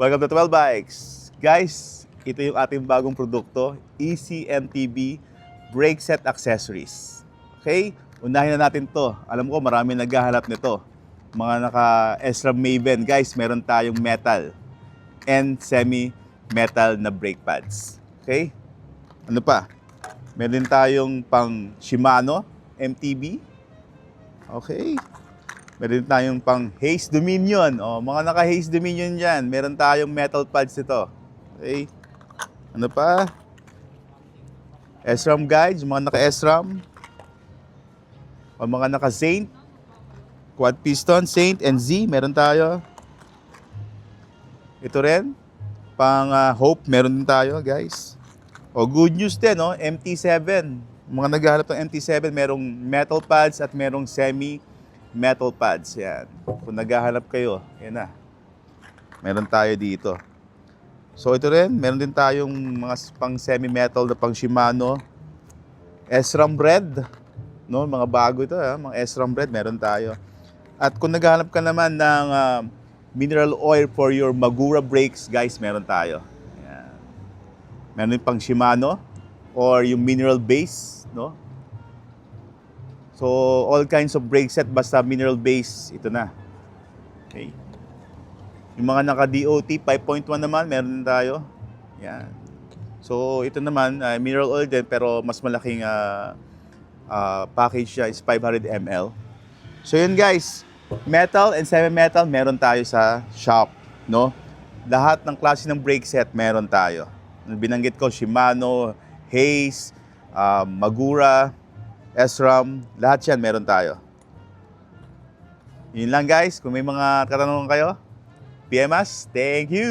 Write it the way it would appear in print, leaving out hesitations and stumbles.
Welcome to 12 Bikes. Guys, ito yung ating bagong produkto, ECMTB Brake Set Accessories. Okay? Unahin na natin to. Alam ko marami naghahanap nito. Mga naka-SRAM Maven. Guys, meron tayong metal and semi-metal na brake pads. Okay? Ano pa? Meron tayong pang Shimano MTB. Okay? Meron tayong pang Haze Dominion. O, mga naka-Haze Dominion dyan. Meron tayong metal pads ito. Okay? Ano pa? SRAM guides, mga naka-SRAM. O mga naka-Saint. Quad piston, Saint and Z. Meron tayo. Ito rin. Pang Hope, meron din tayo, guys. O, good news din, no? MT7. Mga naghahanap ng MT7, merong metal pads at merong semi-metal pads. Yan. Kung naghahanap kayo, yan na. Meron tayo dito. So, ito rin. Meron din tayong mga pang semi-metal na pang Shimano. SRAM Red. No? Mga bago ito, ha? Mga SRAM Red, meron tayo. At kung naghahanap ka naman ng mineral oil for your Magura brakes, guys, meron tayo. Yan. Meron din pang Shimano or yung mineral base, no? So, all kinds of brake set, basta mineral base, ito na. Okay. Yung mga naka-DOT 5.1 naman, meron din tayo. Yan. So, ito naman, mineral oil din, pero mas malaking package siya is 500 ml. So, yun guys, metal and semi-metal, meron tayo sa shop, no? Lahat ng klase ng brake set, meron tayo. Binanggit ko, Shimano, Haze, Magura, SRAM, lahat yan meron tayo. Yun lang guys, kung may mga katanungan kayo, PM us. Thank you!